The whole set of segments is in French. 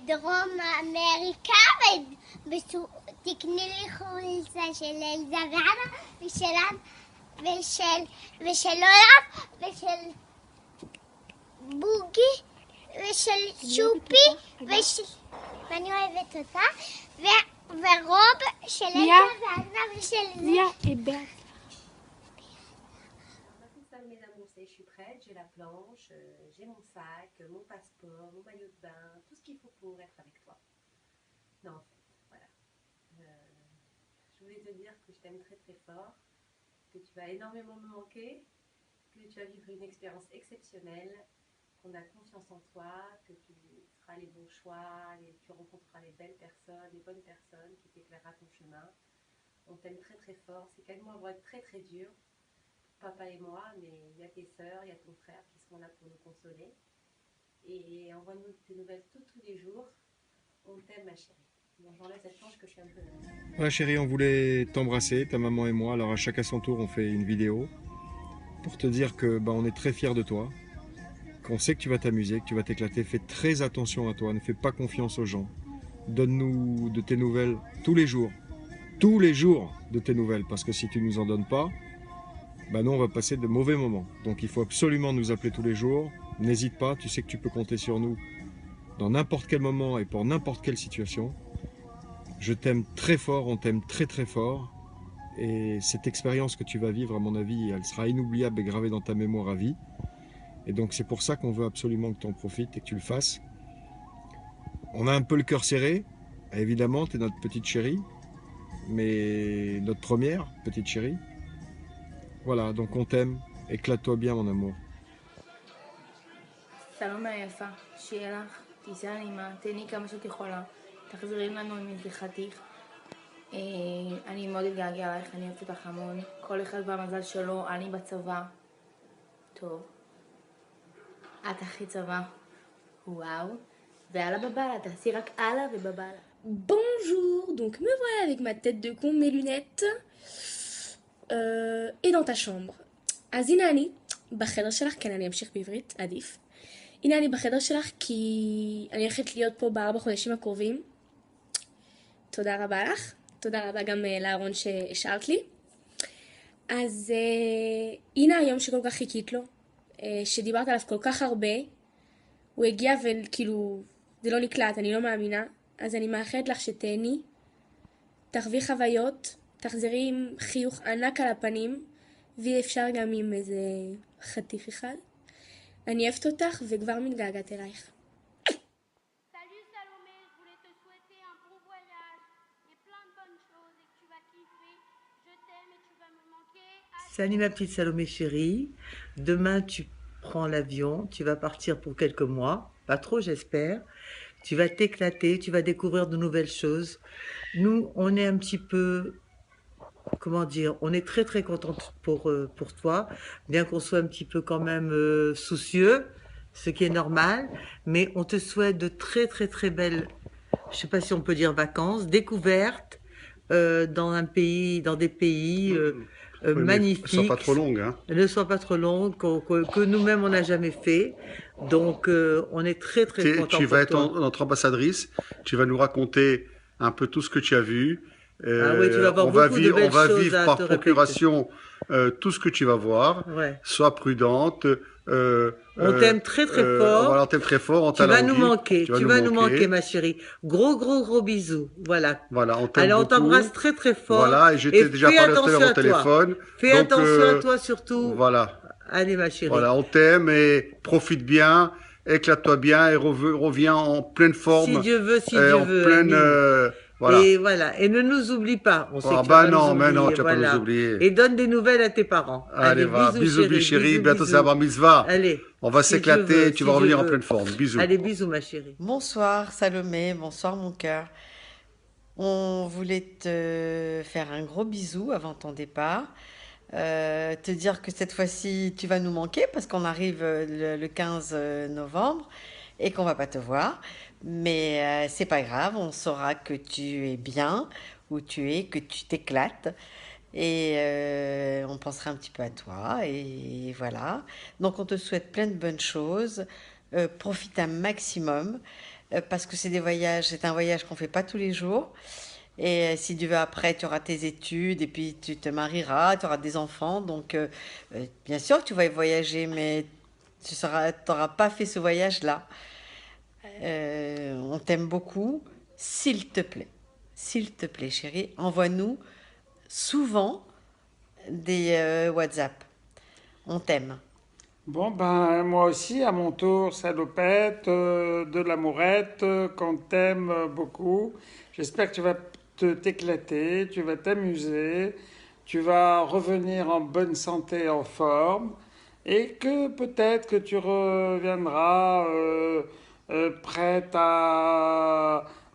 בדרום אמריקה, תקני לי חולצה של אלזה ואנה ושל אולף ושל בוגי ושל שופי ואני אוהבת אותה ורוב של אלזה ואנה ושל זה. Mes amours, je suis prête, j'ai la planche, j'ai mon sac, mon passeport, mon maillot de bain, tout ce qu'il faut pour être avec toi. Non, en fait, voilà. Je voulais te dire que je t'aime très très fort, que tu vas énormément me manquer, que tu vas vivre une expérience exceptionnelle, qu'on a confiance en toi, que tu feras les bons choix, tu rencontreras les belles personnes, les bonnes personnes qui t'éclairera ton chemin. On t'aime très très fort, ces 4 mois vont être très très durs. Papa et moi, mais il y a tes sœurs, il y a ton frère qui seront là pour nous consoler. Et envoie-nous tes nouvelles tous les jours. On t'aime, ma chérie. Bon, j'enlève cette planche que je suis un peu... Ouais, chérie, on voulait t'embrasser, ta maman et moi. Alors à chacun son tour, on fait une vidéo pour te dire que on est très fiers de toi, qu'on sait que tu vas t'amuser, que tu vas t'éclater. Fais très attention à toi, ne fais pas confiance aux gens. Donne-nous de tes nouvelles tous les jours de tes nouvelles, parce que si tu nous en donnes pas, nous on va passer de mauvais moments. Donc il faut absolument nous appeler tous les jours. N'hésite pas, tu sais que tu peux compter sur nous dans n'importe quel moment et pour n'importe quelle situation. Je t'aime très fort, on t'aime très très fort. Et cette expérience que tu vas vivre, à mon avis, elle sera inoubliable et gravée dans ta mémoire à vie. Et donc c'est pour ça qu'on veut absolument que tu en profites et que tu le fasses. On a un peu le cœur serré. Évidemment, tu es notre petite chérie. Mais notre première petite chérie. Voilà, donc on t'aime. éclate-toi bien, mon amour. שלום היפה, שיהיה לך, טיסה נעימה, תהני כמה שאת יכולה, תחזרי לנו עם איזה חתיך. אני מאוד אתגעגע עלייך, אני אוהבת אותך המון, כל אחד במזל שלו, אני בצבא. טוב. את הכי צבא. וואו. והלאה בבאללה, תעשי רק הלאה ובבאללה. Bonjour, donc me voilà avec ma tête de con, mes lunettes, et dans ta chambre. אז הנה אני בחדר שלך, כן אני אמשיך בעברית, עדיף. הנה אני בחדר שלך כי אני הולכת להיות פה ב4 חודשים הקרובים. תודה רבה לך, תודה רבה גם לארון שהשארת לי. אז הנה היום שכל כך חיכית לו, שדיברת עליו כל כך הרבה, הוא הגיע וכאילו זה לא נקלט, אני לא מאמינה. אז אני מאחלת לך שתהני, תחווי חוויות, תחזרי עם חיוך ענק על הפנים, ואי אפשר גם עם איזה חתיך אחד. אני אוהבת אותך וכבר מתגעגעת אלייך. Salut Salomé, je voulais te souhaiter un bon voyage et plein de bonnes choses et que tu vas kiffer. Je t'aime et tu vas me manquer. Salut ma petite Salomé chérie. Demain tu prends l'avion, tu vas partir pour quelques mois, pas trop j'espère. Tu vas t'éclater, tu vas découvrir de nouvelles choses. Nous, on est un petit peu, comment dire, on est très très contente pour toi, bien qu'on soit un petit peu quand même soucieux, ce qui est normal, mais on te souhaite de très très très belles, je sais pas si on peut dire vacances, découvertes dans des pays magnifiques. Ne soient pas trop longues. Hein. Ne soient pas trop longues, que nous-mêmes on n'a jamais fait. Donc on est très très contents. Tu vas être notre ambassadrice, tu vas nous raconter un peu tout ce que tu as vu. Ah oui, tu vas voir beaucoup de belles choses. On va vivre par procuration tout ce que tu vas voir. Ouais. Sois prudente. On t'aime très très fort. Voilà, on t'aime très fort. Tu vas nous manquer. Tu vas nous manquer, ma chérie. Gros bisous. Voilà. Voilà, on t'aime Allez, on beaucoup. t'embrasse très très fort. Voilà, et je t'ai déjà parlé tout à l'heure au téléphone. Fais attention à toi surtout. Voilà. Allez, ma chérie. Voilà, on t'aime et profite bien, éclate-toi bien et reviens en pleine forme. Si Dieu veut, si Dieu veut. En pleine. Voilà. Et voilà. Et ne nous oublie pas. On sait que tu bah vas non, nous mais non, oublier, tu vas pas nous oublier. Et donne des nouvelles à tes parents. Allez, va. Bisous, chérie. Bientôt, c'est la bar mitzvah. Allez. On va s'éclater, tu vas revenir en pleine forme. Bisous. Allez, bisous, ma chérie. Bonsoir, Salomé. Bonsoir, mon cœur. On voulait te faire un gros bisou avant ton départ. Te dire que cette fois-ci, tu vas nous manquer parce qu'on arrive le 15 novembre et qu'on va pas te voir. Mais c'est pas grave, on saura que tu es bien, où tu es, que tu t'éclates. Et on pensera un petit peu à toi. Et voilà. Donc on te souhaite plein de bonnes choses. Profite un maximum. parce que c'est un voyage qu'on fait pas tous les jours. Et si tu veux, après, tu auras tes études et puis tu te marieras, tu auras des enfants. Donc, bien sûr que tu vas voyager, mais tu n'auras pas fait ce voyage-là. On t'aime beaucoup. S'il te plaît, chérie, envoie-nous souvent des WhatsApp. On t'aime. Bon, ben, moi aussi, à mon tour, salopette, de l'amourette, qu'on t'aime beaucoup. J'espère que tu vas t'éclater, tu vas t'amuser, tu vas revenir en bonne santé, en forme, et que peut-être que tu reviendras prête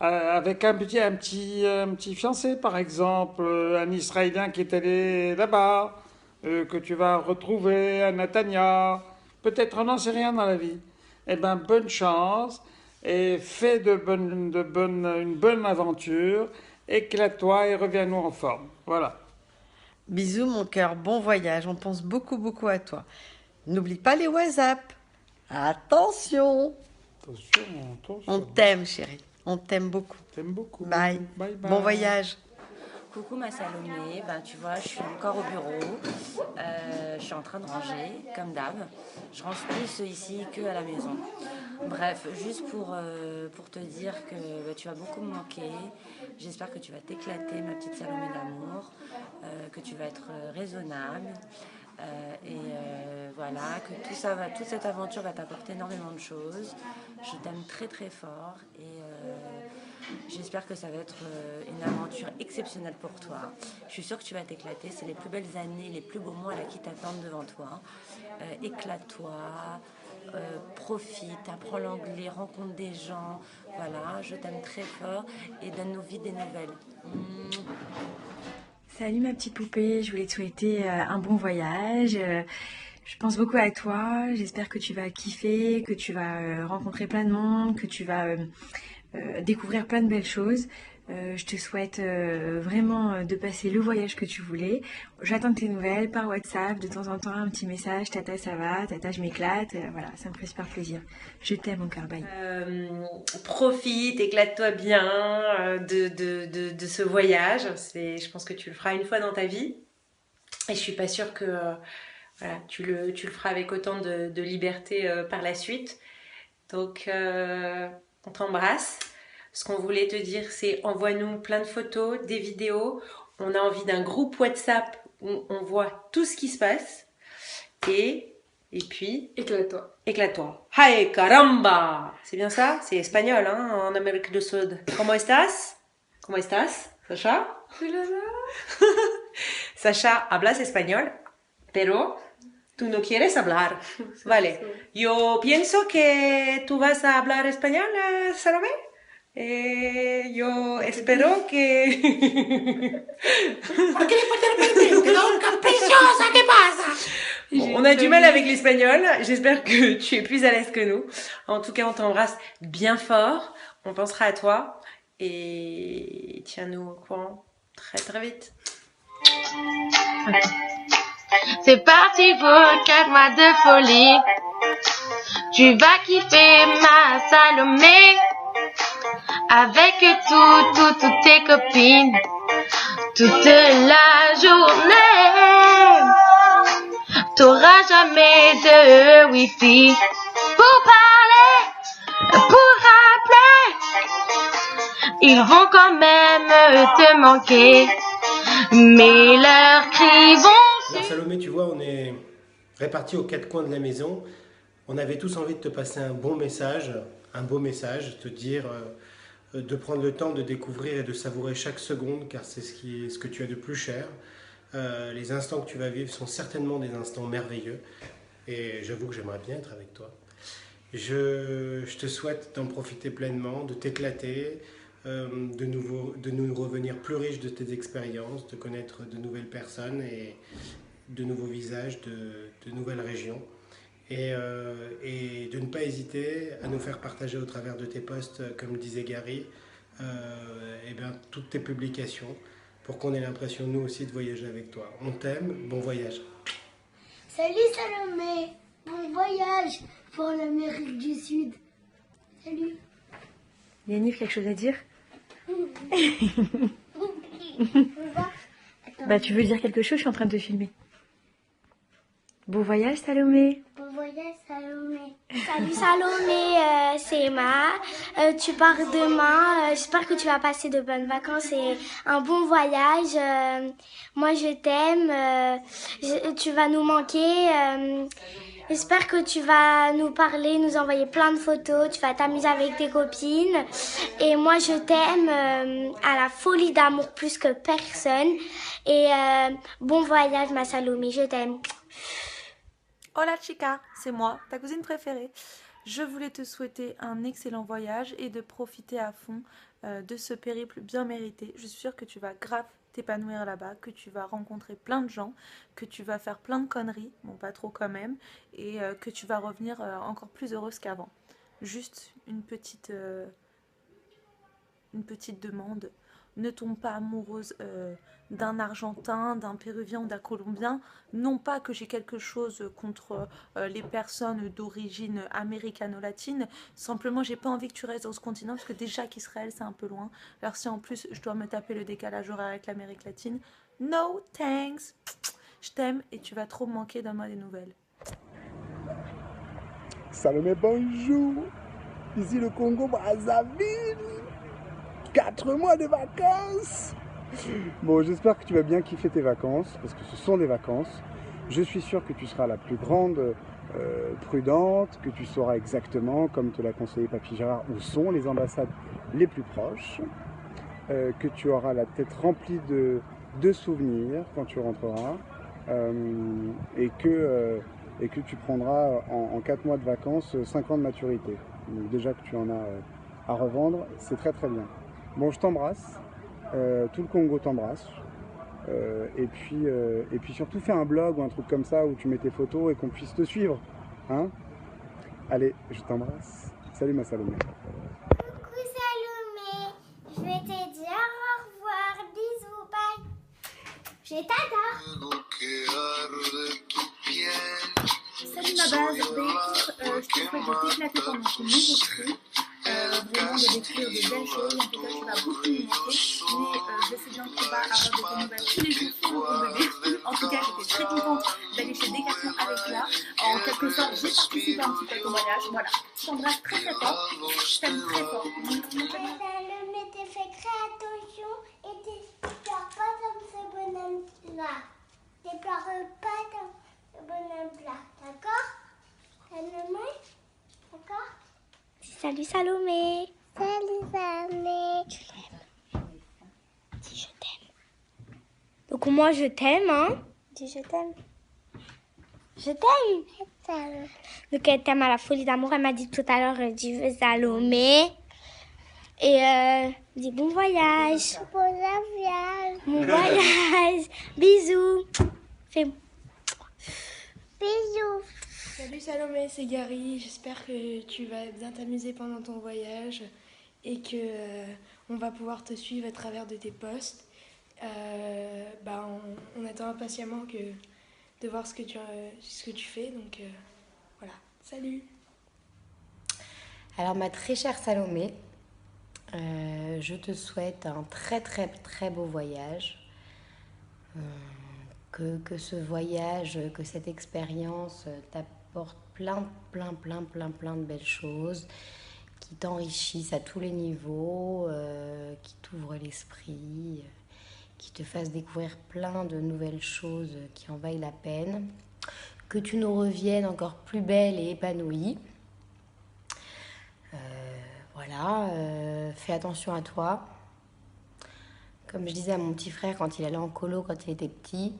avec un petit fiancé, par exemple, un Israélien qui est allé là-bas, que tu vas retrouver à Natania. Peut-être on n'en sait rien dans la vie. Eh bien, bonne chance et fais une bonne aventure. Éclate-toi et reviens-nous en forme. Voilà. Bisous, mon cœur. Bon voyage. On pense beaucoup, beaucoup à toi. N'oublie pas les WhatsApp. Attention. Attention. On t'aime, chérie. On t'aime beaucoup. T'aime beaucoup. Bye. Bye bye. Bon voyage. Coucou ma Salomé, ben, tu vois, je suis encore au bureau, je suis en train de ranger, comme d'hab. Je range plus ici qu'à la maison. Bref, juste pour te dire que ben, tu vas beaucoup me manquer. J'espère que tu vas t'éclater, ma petite Salomé d'amour, que tu vas être raisonnable. Voilà, que toute cette aventure va t'apporter énormément de choses. Je t'aime très très fort et j'espère que ça va être une aventure exceptionnelle pour toi. Je suis sûre que tu vas t'éclater. C'est les plus belles années, les plus beaux mois là, qui t'attendent devant toi. Éclate-toi, profite, apprends l'anglais, rencontre des gens. Voilà, je t'aime très fort et donne-nous vite des nouvelles. Salut ma petite poupée, je voulais te souhaiter un bon voyage. Je pense beaucoup à toi, j'espère que tu vas kiffer, que tu vas rencontrer plein de monde, que tu vas découvrir plein de belles choses. Je te souhaite vraiment de passer le voyage que tu voulais. J'attends tes nouvelles par WhatsApp, de temps en temps un petit message, tata ça va, tata je m'éclate, voilà, ça me fait super plaisir. Je t'aime mon cœur, bye. Profite, éclate-toi bien de ce voyage. Je pense que tu le feras une fois dans ta vie. Et je suis pas sûre que voilà, tu le feras avec autant de liberté par la suite. Donc on t'embrasse. Ce qu'on voulait te dire, c'est envoie-nous plein de photos, des vidéos. On a envie d'un groupe WhatsApp où on voit tout ce qui se passe. Et puis... Éclate-toi. Éclate-toi. Hey caramba! C'est bien ça? C'est espagnol, hein, en Amérique du Sud. ¿Cómo estás? ¿Cómo estás? Sacha? Sacha, hablas español, pero tú no quieres hablar. Vale. Yo pienso que tú vas a hablar español, Salomé. Yo espero que... ¿Por qué de repente te da un caprichosa? ¿Qué pasa? Bon, on a du mal avec l'espagnol. J'espère que tu es plus à l'aise que nous. En tout cas, on t'embrasse bien fort. On pensera à toi. Et tiens-nous au courant très très vite. C'est parti pour 4 mois de folie. Tu vas kiffer ma Salomé. Avec toutes tes copines, toute la journée. T'auras jamais de wifi pour parler, pour rappeler. Ils vont quand même te manquer, mais leurs cris vont... Alors Salomé, tu vois, on est répartis aux 4 coins de la maison. On avait tous envie de te passer un bon message, un beau message, te dire de prendre le temps de découvrir et de savourer chaque seconde, car c'est ce que tu as de plus cher. Les instants que tu vas vivre sont certainement des instants merveilleux, et j'avoue que j'aimerais bien être avec toi. Je te souhaite d'en profiter pleinement, de t'éclater, de nous revenir plus riches de tes expériences, de connaître de nouvelles personnes et de nouveaux visages, de nouvelles régions. Et de ne pas hésiter à nous faire partager au travers de tes posts, comme disait Gary, et bien, toutes tes publications, pour qu'on ait l'impression, nous aussi, de voyager avec toi. On t'aime, bon voyage. Salut Salomé, bon voyage pour l'Amérique du Sud. Salut. Yaniv, quelque chose à dire? Bah tu veux dire quelque chose? Je suis en train de te filmer. Bon voyage Salomé. Bon voyage Salomé. Salut Salomé, c'est Emma. Tu pars demain. J'espère que tu vas passer de bonnes vacances et un bon voyage. Moi je t'aime. Tu vas nous manquer. J'espère que tu vas nous parler, nous envoyer plein de photos. Tu vas t'amuser avec tes copines. Et moi je t'aime à la folie d'amour plus que personne. Et bon voyage ma Salomé, je t'aime. Hola chica, c'est moi, ta cousine préférée. Je voulais te souhaiter un excellent voyage et de profiter à fond de ce périple bien mérité. Je suis sûre que tu vas grave t'épanouir là-bas, que tu vas rencontrer plein de gens, que tu vas faire plein de conneries, bon pas trop quand même, et que tu vas revenir encore plus heureuse qu'avant. Juste une petite demande. Ne tombe pas amoureuse d'un Argentin, d'un Péruvien ou d'un Colombien. Non pas que j'ai quelque chose contre les personnes d'origine américano-latine, simplement j'ai pas envie que tu restes dans ce continent parce que déjà qu'Israël c'est un peu loin. Alors si en plus je dois me taper le décalage horaire avec l'Amérique latine, no thanks. Je t'aime et tu vas trop me manquer, donne-moi des nouvelles. Salomé, bonjour. Ici le Congo Brazzaville. 4 mois de vacances. Bon, j'espère que tu vas bien kiffer tes vacances, parce que ce sont des vacances. Je suis sûr que tu seras la plus grande prudente, que tu sauras exactement, comme te l'a conseillé Papy Gérard, où sont les ambassades les plus proches, que tu auras la tête remplie de souvenirs quand tu rentreras, et que tu prendras en 4 mois de vacances 5 ans de maturité. Donc déjà que tu en as à revendre, c'est très très bien. Bon, je t'embrasse, tout le Congo t'embrasse, et puis surtout fais un blog ou un truc comme ça où tu mets tes photos et qu'on puisse te suivre, hein? Allez, je t'embrasse. Salut ma Salomé. Coucou Salomé, je vais te dire au revoir, bisous, bye. Je t'adore. Salut ma base, je te souhaite de t'éclater pendant ce nouveau trip, vraiment de découvrir de belles choses. En tout cas, tu vas beaucoup me manquer, mais je sais bien que tu vas avoir de tes nouvelles tous les jours sur ton bébé. En tout cas, j'étais très contente d'aller chez Decathlon avec toi. En quelque sorte, j'ai participé un petit peu à ton voyage. Voilà, je t'embrasse très très fort, je t'aime très fort. Salomé, t'es fait très attention et tu pleures pas dans ce bonhomme-là. Tu pleures pas dans ce bonhomme-là, d'accord? Salomé, d'accord? Salut Salomé. Salut Salomé. Tu l'aimes? Dis je t'aime. Donc moi je t'aime, hein? Dis je t'aime. Je t'aime. Je t'aime. Donc elle t'aime à la folie d'amour. Elle m'a dit tout à l'heure, dis Salomé. Et dis bon voyage. Bon voyage. Bon voyage. Bisous. Fais bisous. Salut Salomé, c'est Gary. J'espère que tu vas bien t'amuser pendant ton voyage et que on va pouvoir te suivre à travers de tes posts. On attend impatiemment de voir ce que tu fais. Donc voilà, salut. Alors ma très chère Salomé, je te souhaite un très très très beau voyage. Que ce voyage, que cette expérience t'apporte plein de belles choses, qui t'enrichissent à tous les niveaux, qui t'ouvrent l'esprit, qui te fassent découvrir plein de nouvelles choses qui en vaillent la peine, que tu nous reviennes encore plus belle et épanouie. Voilà, fais attention à toi. Comme je disais à mon petit frère quand il allait en colo quand il était petit,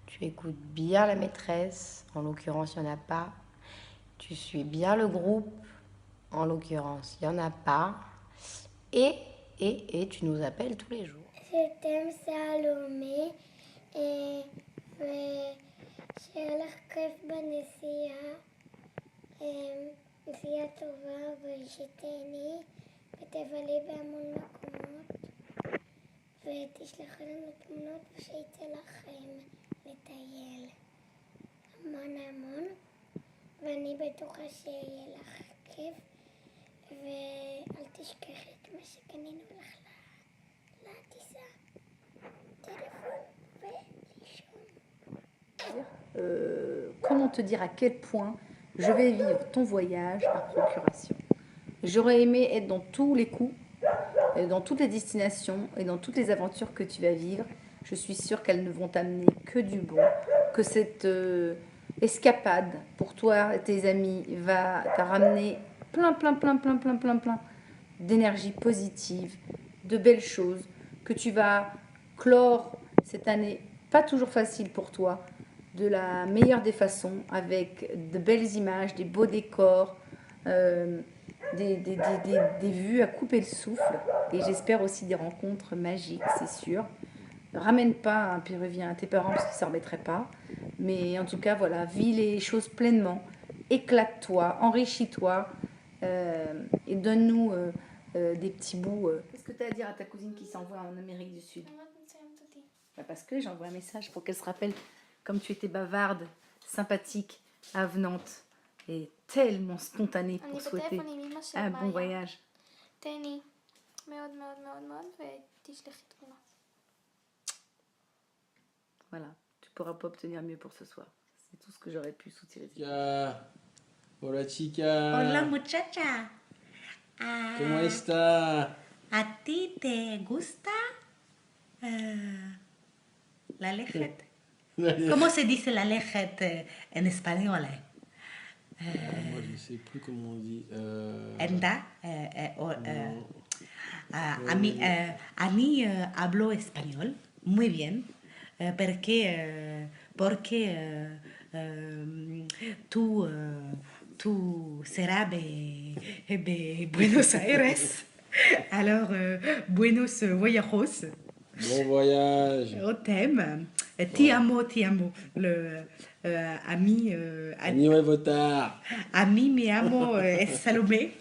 tu écoutes bien la maîtresse, en l'occurrence il n'y en a pas. Tu suis bien le groupe, en l'occurrence il n'y en a pas. Et tu nous appelles tous les jours. Je t'aime Salomé et שיהיה לך כיף בנסיעה, נסיעה טובה ושתהני ותבלי בהמון מקומות ותשלחי לנו תמונות ושיצא לכם לטייל המון ואני בטוחה שיהיה לך כיף ואל תשכחי קנינו לך לטיסה טלפון ולישון. Comment te dire à quel point je vais vivre ton voyage par procuration. J'aurais aimé être dans tous les coups, dans toutes les destinations et dans toutes les aventures que tu vas vivre. Je suis sûre qu'elles ne vont t'amener que du bon, que cette escapade pour toi et tes amis va t'a ramener plein d'énergie positive, de belles choses, que tu vas clore cette année pas toujours facile pour toi, de la meilleure des façons, avec de belles images, des beaux décors, des vues à couper le souffle, et j'espère aussi des rencontres magiques, c'est sûr. Ramène pas un Péruvien à tes parents parce qu'ils ne s'en remettraient pas, mais en tout cas, voilà, vis les choses pleinement, éclate-toi, enrichis-toi, et donne-nous des petits bouts. Qu'est-ce que tu as à dire à ta cousine qui s'envoie en Amérique du Sud? Parce que j'envoie un message pour qu'elle se rappelle comme tu étais bavarde, sympathique, avenante et tellement spontanée pour souhaiter un bon voyage. תהני מאוד מאוד מאוד מאוד ותשלחי תמונה. Voilà, tu pourras pas obtenir mieux pour ce soir. C'est tout ce que j'aurais pu soutirer. Hola chica. Hola muchacha. ¿Cómo está? ¿A ti te gusta la lejette? ¿Cómo se dice la lejette en español? Moi je sais plus comment on dit. Enda. A mí hablo español muy bien porque tú serás de Buenos Aires. Alors, buenos viajes. Bon voyage. On t'aime. Ti amo. Le ami. Ami Votard. Ami mi amo Salomé.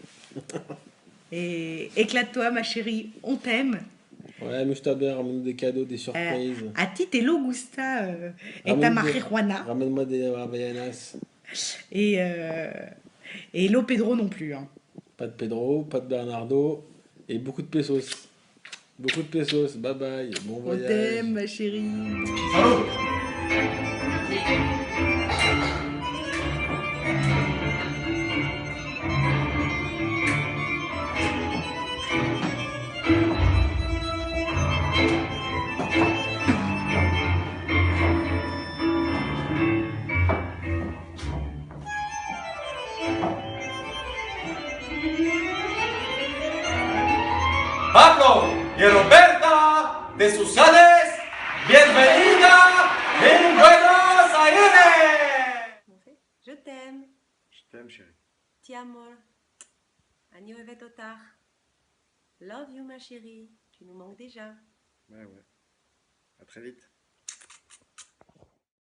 Et éclate-toi, ma chérie. On t'aime. Ouais, amuse-toi bien, ramène des cadeaux, des surprises. A ti te lo gusta esta marijuana. Ramène-moi des Havaianas. Et l'eau Pedro non plus. Hein. Pas de Pedro, pas de Bernardo et beaucoup de pesos. Beaucoup de pesos. Bye bye. Bon voyage. On t'aime, ma chérie. Salut. Paco y Roberta de Susales, bienvenida en Buenos Aires. Je t'aime. Je t'aime, chérie. Ti amo. Agno evet otar. Love you, ma chérie. Tu nous manques déjà. Ouais. À très vite.